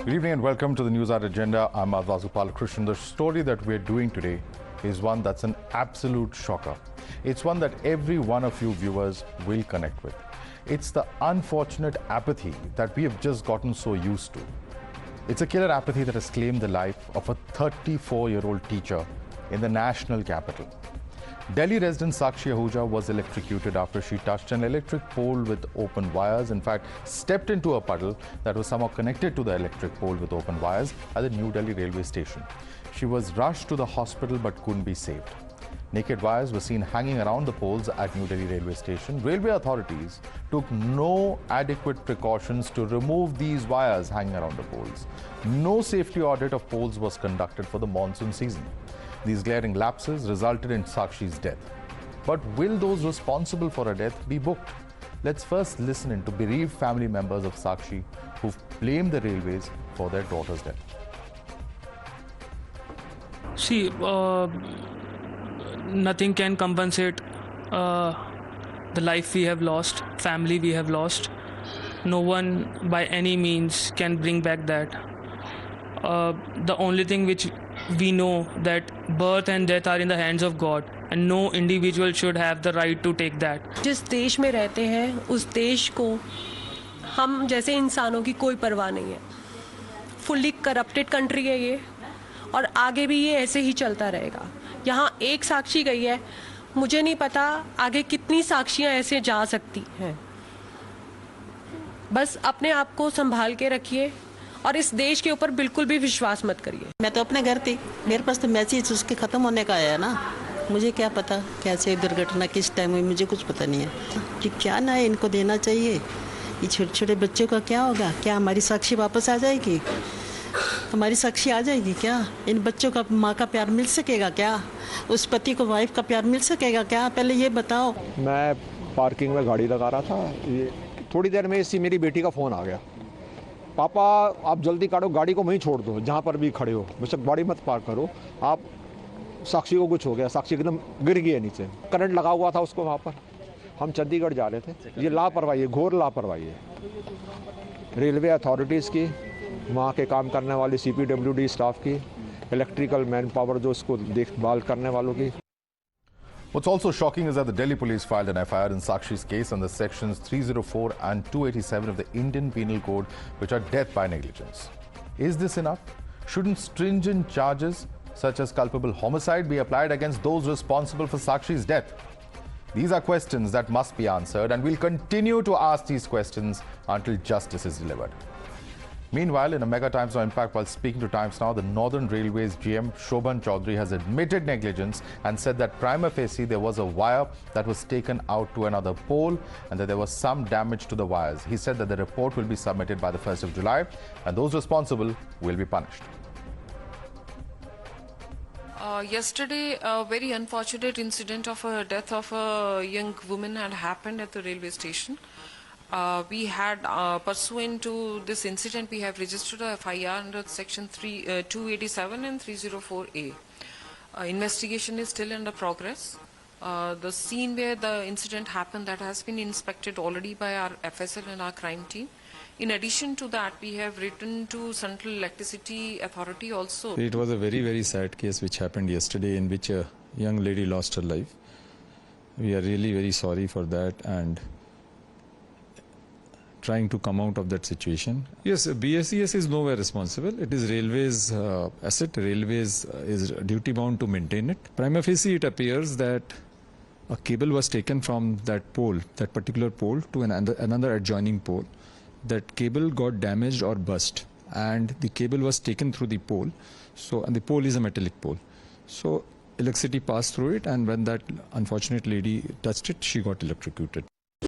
Good evening and welcome to the Newshour Agenda. I'm Krishnan. The story that we're doing today is one that's an absolute shocker. It's one that every one of you viewers will connect with. It's the unfortunate apathy that we have just gotten so used to. It's a killer apathy that has claimed the life of a 34-year-old teacher in the national capital. Delhi resident Sakshi Electrocuted was electrocuted after she touched an electric pole with open wires. In fact, stepped into a puddle that was somehow connected to the electric pole with open wires at the New Delhi railway station. She was rushed to the hospital but couldn't be saved. Naked wires were seen hanging around the poles at New Delhi railway station. Railway authorities took no adequate precautions to remove these wires hanging around the poles. No safety audit of poles was conducted for the monsoon season. These glaring lapses resulted in Sakshi's death. But will those responsible for her death be booked? Let's first listen in to bereaved family members of Sakshi who've blamed the railways for their daughter's death. See, nothing can compensate the life we have lost, family we have lost. No one by any means can bring back that. The only thing which we know that birth and death are in the hands of God and no individual should have the right to take that. जिस देश में रहते हैं उस देश को हम जैसे इंसानों की कोई परवाह नहीं है. फुल्ली करप्टेड कंट्री है ये और आगे भी ये ऐसे ही चलता रहेगा. यहाँ एक साक्षी गई है, मुझे नहीं पता आगे कितनी साक्षियाँ ऐसे जा सकती हैं. बस अपने आप को संभाल के रखिए और इस देश के ऊपर बिल्कुल भी विश्वास मत करिए. मैं तो अपने घर थी, मेरे पास तो मैसेज उसके ख़त्म होने का आया ना. मुझे क्या पता कैसे दुर्घटना किस टाइम हुई, मुझे कुछ पता नहीं है. कि क्या ना है, इनको देना चाहिए. ये छोटे छोटे बच्चों का क्या होगा? क्या हमारी साक्षी वापस आ जाएगी? हमारी साक्षी आ जाएगी क्या? इन बच्चों का माँ का प्यार मिल सकेगा क्या? उस पति को वाइफ का प्यार मिल सकेगा क्या? पहले ये बताओ. मैं पार्किंग में गाड़ी लगा रहा था, ये थोड़ी देर में इसी मेरी बेटी का फ़ोन आ गया. पापा आप जल्दी काटो, गाड़ी को वहीं छोड़ दो जहाँ पर भी खड़े हो, मुझसे गाड़ी मत पार्क करो. आप साक्षी को कुछ हो गया, साक्षी एकदम गिर गई है नीचे. करंट लगा हुआ था उसको वहाँ पर. हम चंडीगढ़ जा रहे थे. ये लापरवाही है, घोर लापरवाही है रेलवे अथॉरिटीज़ की, वहाँ के काम करने वाली CPWD स्टाफ की, इलेक्ट्रिकल मैन पावर जो उसको देखभाल करने वालों की. What's also shocking is that the Delhi police filed an FIR in Sakshi's case under sections 304 and 287 of the Indian Penal Code, which are death by negligence. Is this enough? Shouldn't stringent charges such as culpable homicide be applied against those responsible for Sakshi's death? These are questions that must be answered, and we'll continue to ask these questions until justice is delivered. Meanwhile, in a Mega Times Now Impact, while speaking to Times Now, the Northern Railways GM Shobhan Chaudhary has admitted negligence and said that prima facie there was a wire that was taken out to another pole and that there was some damage to the wires. He said that the report will be submitted by the 1st of July and those responsible will be punished. Yesterday, a very unfortunate incident of a death of a young woman had happened at the railway station. We had, pursuant to this incident, we have registered a FIR under section 287 and 304A. Investigation is still under progress. The scene where the incident happened, that has been inspected already by our FSL and our crime team. In addition to that, we have written to Central Electricity Authority also. It was a very, very sad case which happened yesterday in which a young lady lost her life. We are really very sorry for that and trying to come out of that situation. Yes, BSES is nowhere responsible. It is Railways asset. Railways is duty bound to maintain it. Prima facie, it appears that a cable was taken from that pole, that particular pole, to another adjoining pole. That cable got damaged or burst, and the cable was taken through the pole. So, and the pole is a metallic pole. So, electricity passed through it, and when that unfortunate lady touched it, she got electrocuted.